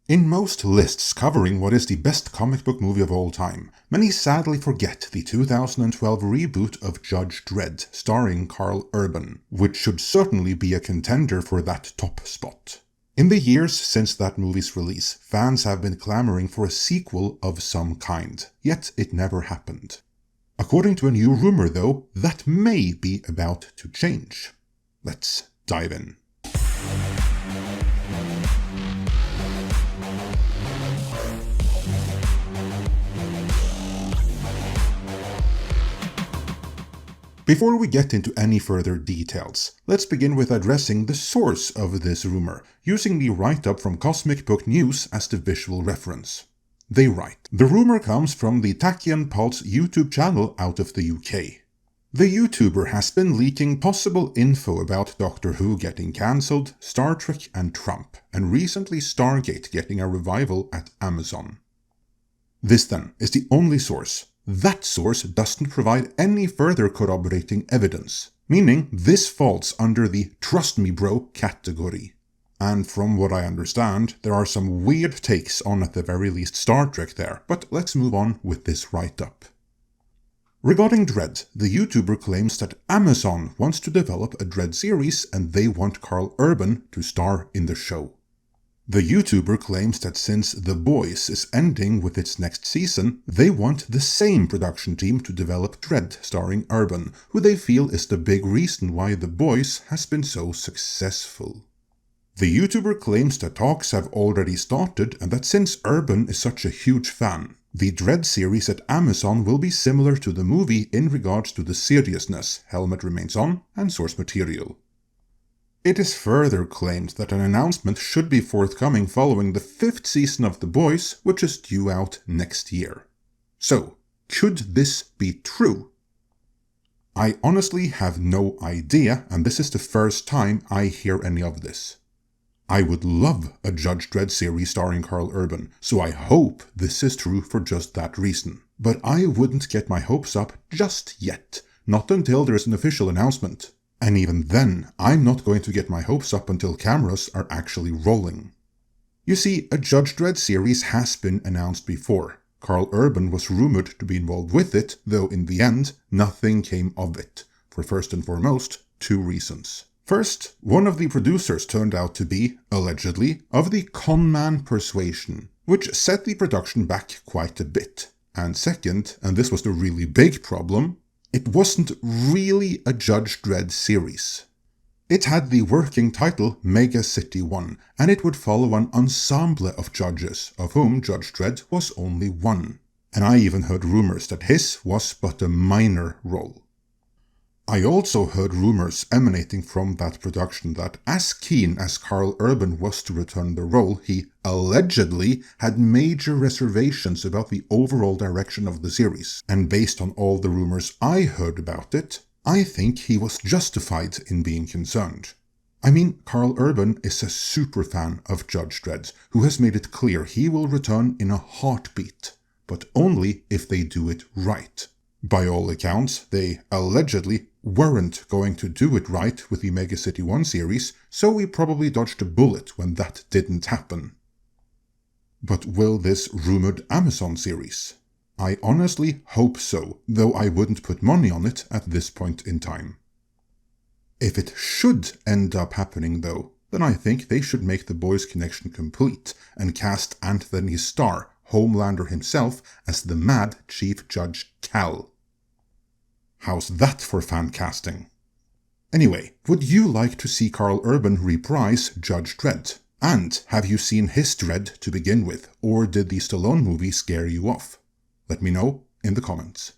In most lists covering what is the best comic book movie of all time, many sadly forget the 2012 reboot of Judge Dredd, starring Karl Urban, which should certainly be a contender for that top spot. In the years since that movie's release, fans have been clamoring for a sequel of some kind, yet it never happened. According to a new rumor though, that may be about to change. Let's dive in. Before we get into any further details, let's begin with addressing the source of this rumor, using the write-up from Cosmic Book News as the visual reference. They write, "The rumor comes from the Tachyon Pulse YouTube channel out of the UK. The YouTuber has been leaking possible info about Doctor Who getting cancelled, Star Trek and Trump, and recently Stargate getting a revival at Amazon. This then is the only source. That source doesn't provide any further corroborating evidence, meaning this falls under the trust me bro category. And from what I understand, there are some weird takes on at the very least Star Trek there, but let's move on with this write-up. Regarding Dredd, the YouTuber claims that Amazon wants to develop a Dredd series and they want Karl Urban to star in the show. The YouTuber claims that since The Boys is ending with its next season, they want the same production team to develop Dredd starring Urban, who they feel is the big reason why The Boys has been so successful. The YouTuber claims that talks have already started and that since Urban is such a huge fan, the Dredd series at Amazon will be similar to the movie in regards to the seriousness, helmet remains on, and source material. It is further claimed that an announcement should be forthcoming following the 5th season of The Boys, which is due out next year. So, could this be true? I honestly have no idea, and this is the first time I hear any of this. I would love a Judge Dredd series starring Karl Urban, so I hope this is true for just that reason. But I wouldn't get my hopes up just yet, not until there is an official announcement. And even then, I'm not going to get my hopes up until cameras are actually rolling. You see, a Judge Dredd series has been announced before. Karl Urban was rumored to be involved with it, though in the end, nothing came of it. For first and foremost, 2 reasons. First, one of the producers turned out to be, allegedly, of the conman persuasion, which set the production back quite a bit. And second, and this was the really big problem, it wasn't really a Judge Dredd series. It had the working title Mega City 1, and it would follow an ensemble of judges, of whom Judge Dredd was only one. And I even heard rumors that his was but a minor role. I also heard rumors emanating from that production that as keen as Karl Urban was to return the role, he allegedly had major reservations about the overall direction of the series. And based on all the rumors I heard about it, I think he was justified in being concerned. I mean, Karl Urban is a super fan of Judge Dredd, who has made it clear he will return in a heartbeat, but only if they do it right. By all accounts, they allegedly weren't going to do it right with the Mega City 1 series, so we probably dodged a bullet when that didn't happen. But will this rumored Amazon series? I honestly hope so, though I wouldn't put money on it at this point in time. If it should end up happening though, then I think they should make the Boys connection complete and cast Anthony Starr, Homelander himself, as the Mad Chief Judge Karl. How's that for fan casting? Anyway, would you like to see Karl Urban reprise Judge Dredd? And have you seen his Dredd to begin with, or did the Stallone movie scare you off? Let me know in the comments.